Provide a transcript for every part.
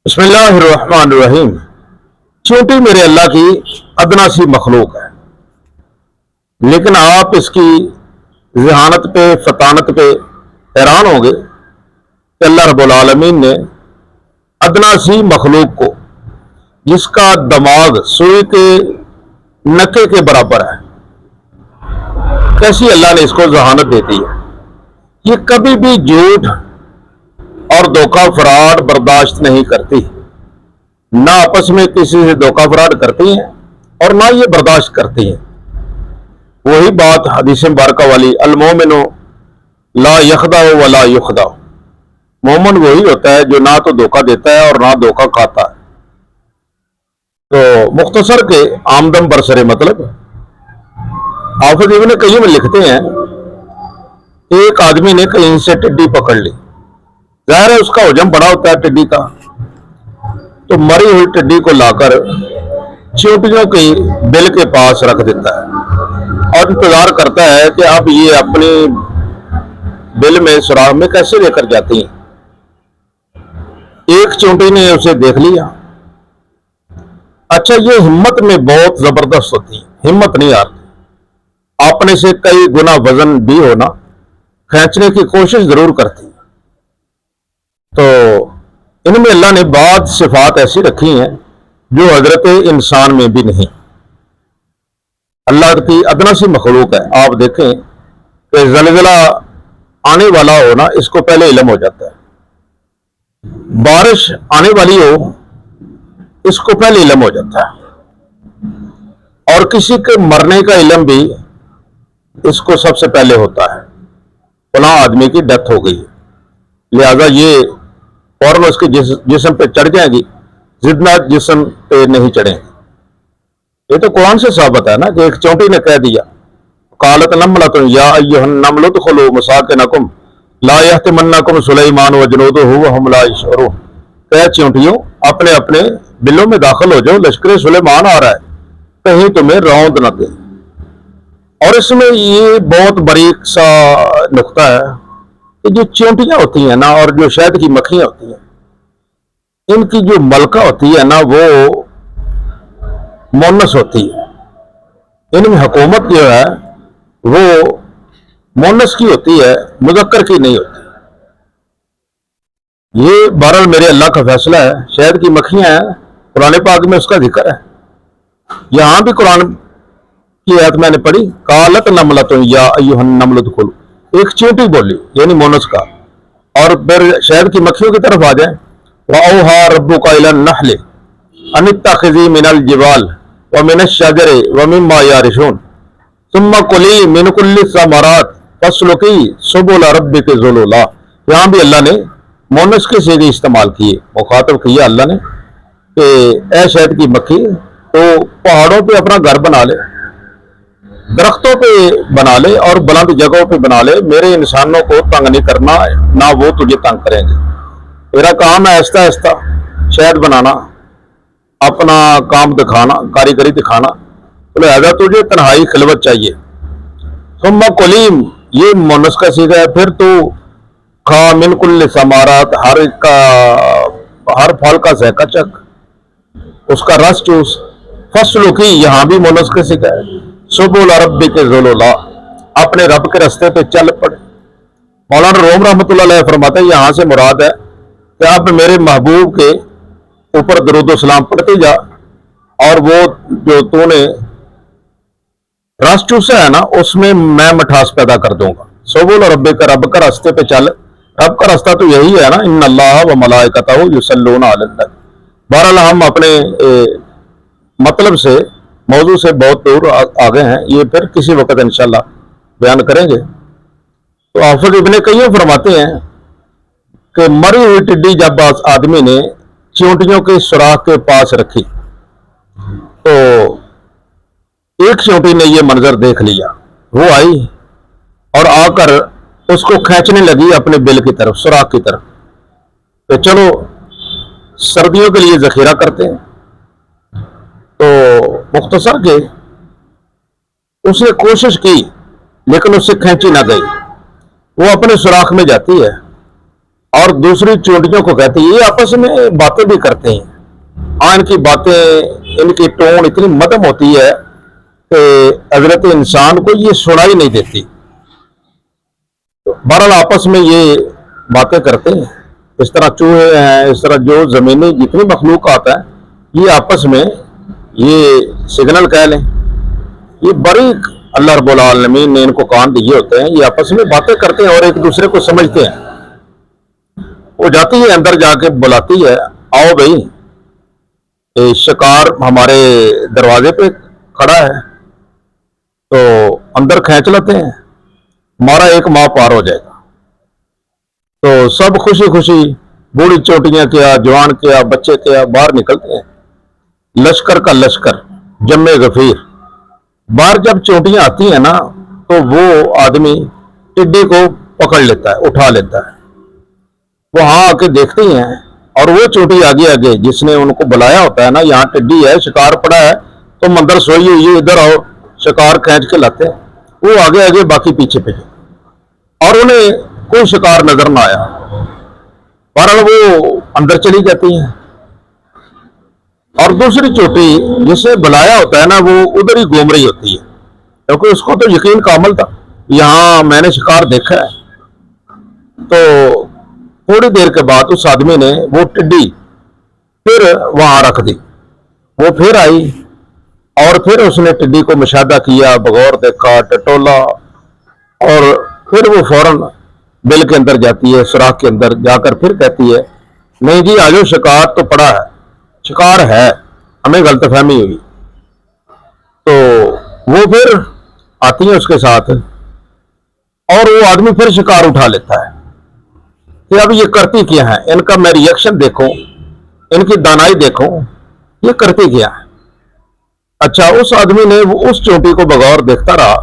بسم اللہ الرحمن الرحیم۔ چونٹی میرے اللہ کی ادنا سی مخلوق ہے، لیکن آپ اس کی ذہانت پہ فطانت پہ حیران ہوں گے کہ اللہ رب العالمین نے ادنا سی مخلوق کو، جس کا دماغ سوئی کے نکے کے برابر ہے، کیسی اللہ نے اس کو ذہانت دے دی ہے۔ یہ کبھی بھی جھوٹ اور دھوکہ فراڈ برداشت نہیں کرتی، نہ آپس میں کسی سے دھوکہ فراڈ کرتی ہیں اور نہ یہ برداشت کرتی ہیں۔ وہی بات حدیث مبارکہ والی، المومن لا یخدع ولا یخدع، مومن وہی ہوتا ہے جو نہ تو دھوکہ دیتا ہے اور نہ دھوکہ کھاتا ہے۔ تو مختصر کے آمدم برسر مطلب، حافظ ابن قیم لکھتے ہیں، ایک آدمی نے کہیں سے ٹڈی پکڑ لی، ظاہر ہے اس کا حجم بڑا ہوتا ہے ٹڈی کا، تو مری ہوئی ٹڈی کو لا کر چیونٹیوں کی بل کے پاس رکھ دیتا ہے اور انتظار کرتا ہے کہ اب یہ اپنی بل میں سراغ میں کیسے لے کر جاتی ہیں۔ ایک چیونٹی نے اسے دیکھ لیا، اچھا یہ ہمت میں بہت زبردست ہوتی ہے، ہمت نہیں ہارتی، اپنے سے کئی گنا وزن بھی ہونا کھینچنے کی کوشش ضرور کرتی ہے۔ تو ان میں اللہ نے بعض صفات ایسی رکھی ہیں جو حضرت انسان میں بھی نہیں۔ اللہ کی ادنا سی مخلوق ہے، آپ دیکھیں کہ زلزلہ آنے والا ہونا اس کو پہلے علم ہو جاتا ہے، بارش آنے والی ہو اس کو پہلے علم ہو جاتا ہے، اور کسی کے مرنے کا علم بھی اس کو سب سے پہلے ہوتا ہے، فلاں آدمی کی ڈیتھ ہو گئی، لہذا یہ فوراً اس کے جسم پہ چڑھ جائیں گی، زندہ جسم پہ نہیں چڑھیں گے۔ یہ تو قرآن سے ثابت ہے نا کہ ایک چونٹی نے کہہ دیا، قالت نملۃ یا ایھا النمل ادخلوا مساکنکم لا یحطمنکم سلیمان وجنودہ وہم لا یشعرون، کہ چونٹیوں اپنے اپنے بلوں میں داخل ہو جاؤ، لشکر سلیمان آ رہا ہے، کہیں تمہیں روند نہ دے۔ اور اس میں یہ بہت باریک سا نقطہ ہے کہ جو چونٹیاں ہوتی ہیں نا اور جو شہد کی مکھیاں ہوتی ہیں، ان کی جو ملکہ ہوتی ہے نا وہ مونس ہوتی ہے، ان میں حکومت جو ہے وہ مونس کی ہوتی ہے، مذکر کی نہیں ہوتی۔ یہ بہرحال میرے اللہ کا فیصلہ ہے، شہد کی مکھیاں ہیں، قرآن پاک میں اس کا ذکر ہے۔ یہاں بھی قرآن کی آیت میں نے پڑھی، قالت نملۃ یا ایھا النمل ادخلوا، ایک چیونٹی بولی یعنی مونس کا، اور پھر شہد کی مکھیوں کی طرف آ جائیں، وَأَوْحَىٰ رَبُّكَ إِلَى النَّحْلِ أَنِ اتَّخِذِي مِنَ الْجِبَالِ وَمِنَ الشَّجَرِ وَمِمَّا يَعْرِشُونَ ثُمَّ كُلِي مِنْ كُلِّ الثَّمَرَاتِ فَاسْلُكِي سُبُلَ رَبِّكِ ذُلُلًا۔ یہاں بھی اللہ نے مونس کے صیغے استعمال کیے، مخاطب کیا اللہ نے کہ اے شہد کی مکھی، تو پہاڑوں پہ اپنا گھر بنا لے، درختوں پہ بنا لے اور بلند جگہوں پہ بنا لے، میرے انسانوں کو تنگ نہیں کرنا، نہ وہ تجھے تنگ کریں گے۔ میرا کام ہے آہستہ آہستہ شہد بنانا، اپنا کام دکھانا، کاریگری دکھانا، تو لہذا تجھے تنہائی خلوت چاہیے۔ ثم کلیم، یہ مونس کا صیغہ ہے، پھر تو کھا من کل ثمرات، ہر پھل کا ذائقہ چکھ، اس کا رس چوس۔ فسلکی، یہاں بھی مونس کا صیغہ ہے، سبل ربک ذللا، اپنے رب کے رستے پہ چل پڑے۔ مولانا روم رحمۃ اللہ علیہ فرماتے ہیں یہاں سے مراد ہے کہ اب میرے محبوب کے اوپر درود و سلام پڑھتے جا، اور وہ جو تو نے رس چوسا ہے نا اس میں میں مٹھاس پیدا کر دوں گا۔ سبل ربک، رب کا راستے پہ چل، رب کا راستہ تو یہی ہے نا، ان اللہ و ملائکتہ یصلون علی النبی۔ بہرحال ہم اپنے مطلب سے، موضوع سے بہت دور آگے ہیں، یہ پھر کسی وقت انشاءاللہ بیان کریں گے۔ تو حافظ ابن قیم فرماتے ہیں کہ مری ہوئی ٹڈی جب آدمی نے چیونٹیوں کے سوراخ کے پاس رکھی تو ایک چیونٹی نے یہ منظر دیکھ لیا، وہ آئی اور آ کر اس کو کھینچنے لگی اپنے بل کی طرف، سوراخ کی طرف، کہ چلو سردیوں کے لیے ذخیرہ کرتے ہیں۔ تو مختصر کے اس نے کوشش کی لیکن اس سے کھینچی نہ گئی، وہ اپنے سوراخ میں جاتی ہے اور دوسری چونٹیوں کو کہتے ہیں. یہ آپس میں باتیں بھی کرتے ہیں. ہاں ان کی باتیں, ان کی ٹون اتنی مدھم ہوتی ہے کہ حضرت انسان کو یہ سنائی نہیں دیتی. بہرحال آپس میں یہ باتیں کرتے ہیں. اس طرح چوہے ہیں, اس طرح جو زمینی جتنی مخلوقات ہیں, یہ آپس میں یہ سگنل کہہ لیں, یہ بڑی اللہ رب العالمین نے ان کو کان دیے ہوتے ہیں. یہ آپس میں باتیں کرتے ہیں اور ایک دوسرے کو سمجھتے ہیں. وہ جاتی ہے اندر جا کے بلاتی ہے, آؤ بھائی شکار ہمارے دروازے پہ کھڑا ہے, تو اندر کھینچ لیتے ہیں, ہمارا ایک ماہ پار ہو جائے گا. تو سب خوشی خوشی, بوڑھی چوٹیاں کیا, جوان کیا, بچے کیا, باہر نکلتے ہیں. لشکر کا لشکر جمع غفیر. باہر جب چوٹیاں آتی ہیں نا تو وہ آدمی ٹڈی کو پکڑ لیتا ہے, اٹھا لیتا ہے. وہاں آ کے دیکھتے ہیں اور وہ چوٹی آگے آگے جس نے ان کو بلایا ہوتا ہے نا, یہاں ٹڈی ہے, شکار پڑا ہے, تو مندر سوئی ہوئی, ادھر آؤ, شکار کھینچ کے لاتے ہیں. وہ آگے آگے, باقی پیچھے پیچھے, اور انہیں کوئی شکار نظر نہ آیا. بہرحال وہ اندر چلی جاتی ہیں. اور دوسری چوٹی جسے بلایا ہوتا ہے نا, وہ ادھر ہی گھوم رہی ہوتی ہے, کیونکہ اس کو تو یقین کامل تھا یہاں میں نے شکار دیکھا ہے. تو تھوڑی دیر کے بعد اس آدمی نے وہ ٹڈی پھر وہاں رکھ دی. وہ پھر آئی اور پھر اس نے ٹڈی کو مشاہدہ کیا, بغور دیکھا, ٹٹولا, اور پھر وہ فوراً بل کے اندر جاتی ہے, سوراخ کے اندر جا کر پھر کہتی ہے نہیں جی آجو, شکار تو پڑا ہے, شکار ہے, ہمیں غلط فہمی ہوئی. تو وہ پھر آتی ہے اس کے ساتھ, اور وہ آدمی پھر شکار اٹھا لیتا ہے. کہ اب یہ کرتی کیا ہے, ان کا میں ریئیکشن دیکھوں, ان کی دانائی دیکھوں, یہ کرتی کیا ہے. اچھا, اس آدمی نے اس چوٹی کو بغور دیکھتا رہا,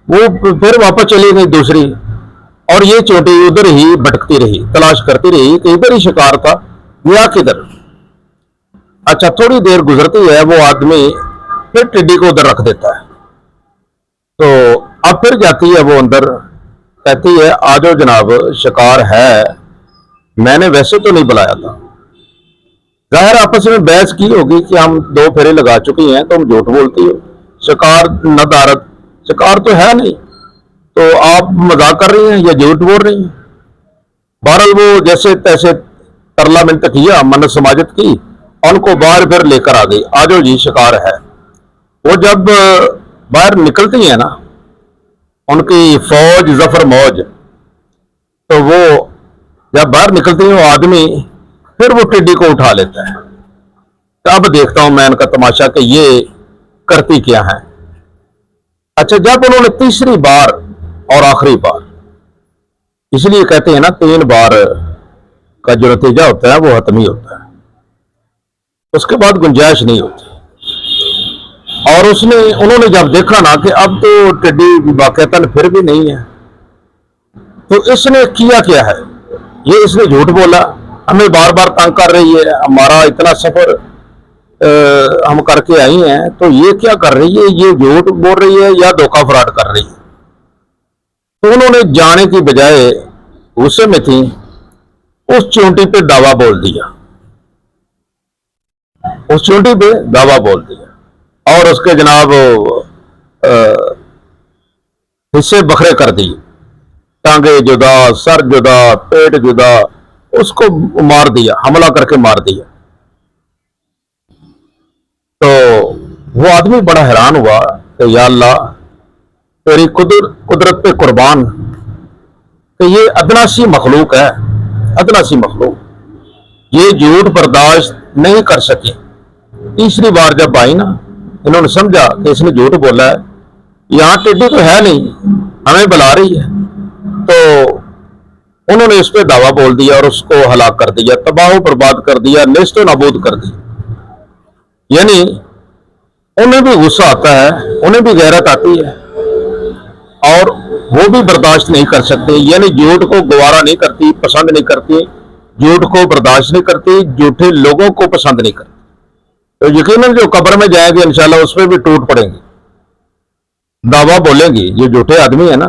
وہ پھر واپس چلی گئی دوسری, اور یہ چوٹی ادھر ہی بھٹکتی رہی, تلاش کرتی رہی کہ ادھر ہی شکار تھا, گیا کدھر. اچھا, تھوڑی دیر گزرتی ہے, وہ آدمی پھر ٹڈی کو ادھر رکھ دیتا ہے. تو اب پھر جاتی ہے وہ اندر, کہتی ہے آجو جناب, شکار ہے, میں نے ویسے تو نہیں بلایا تھا. ظاہر آپس میں بحث کی ہوگی کہ ہم 2 پھیرے لگا چکی ہیں, تم جھوٹ بولتی ہو, شکار نہ دارت, شکار تو ہے نہیں, تو آپ مذاق کر رہی ہیں یا جھوٹ بول رہی ہیں. بہرحال وہ جیسے تیسے ترلا منت کیا, منت سماجت کی, ان کو باہر پھر لے کر آ گئی, آجو جی شکار ہے. وہ جب باہر نکلتی ہیں نا, ان کی فوج ظفر موج, تو وہ جب باہر نکلتی ہیں وہ آدمی پھر وہ ٹڈی کو اٹھا لیتا ہے. اب دیکھتا ہوں میں ان کا تماشا کہ یہ کرتی کیا ہے. اچھا, جب انہوں نے تیسری بار اور آخری بار, اس لیے کہتے ہیں نا 3 بار کا جو نتیجہ ہوتا ہے وہ حتمی ہوتا ہے, اس کے بعد گنجائش نہیں ہوتی. اور انہوں نے جب دیکھا نا کہ اب تو ٹڈی واقعتاً پھر بھی نہیں ہے, تو اس نے کیا ہے, یہ اس نے جھوٹ بولا, ہمیں بار بار تنگ کر رہی ہے, ہمارا اتنا سفر ہم کر کے آئی ہیں, تو یہ کیا کر رہی ہے, یہ جھوٹ بول رہی ہے یا دھوکہ فراڈ کر رہی ہے. تو انہوں نے جانے کی بجائے غصے میں تھی, اس چونٹی پہ دعویٰ بول دیا, اس چونٹی پہ دعویٰ بول دیا, اور اس کے جناب حصے بکھرے کر دی, ٹانگیں جدا, سر جدا, پیٹ جدا, اس کو مار دیا, حملہ کر کے مار دیا. تو وہ آدمی بڑا حیران ہوا کہ یا اللہ تیری قدرت پہ قربان کہ یہ ادنا سی مخلوق ہے, ادنا سی مخلوق, یہ جھوٹ برداشت نہیں کر سکی. تیسری بار جب آئی نا, انہوں نے سمجھا کہ اس نے جھوٹ بولا ہے, یہاں ٹڈی تو ہے نہیں, ہمیں بلا رہی ہے. تو انہوں نے اس پہ دعویٰ بول دیا اور اس کو ہلاک کر دیا, تباہ و برباد کر دیا, نیست و نابود کر دیا. یعنی انہیں بھی غصہ آتا ہے, انہیں بھی غیرت آتی ہے, اور وہ بھی برداشت نہیں کر سکتے. یعنی جھوٹ کو گوارا نہیں کرتی, پسند نہیں کرتی, جھوٹ کو برداشت نہیں کرتی, جھوٹے لوگوں کو پسند نہیں کرتی. تو یقیناً جو قبر میں جائیں گے انشاءاللہ اس پہ بھی ٹوٹ پڑیں گے, دعویٰ بولیں گی. یہ جھوٹے آدمی ہے نا,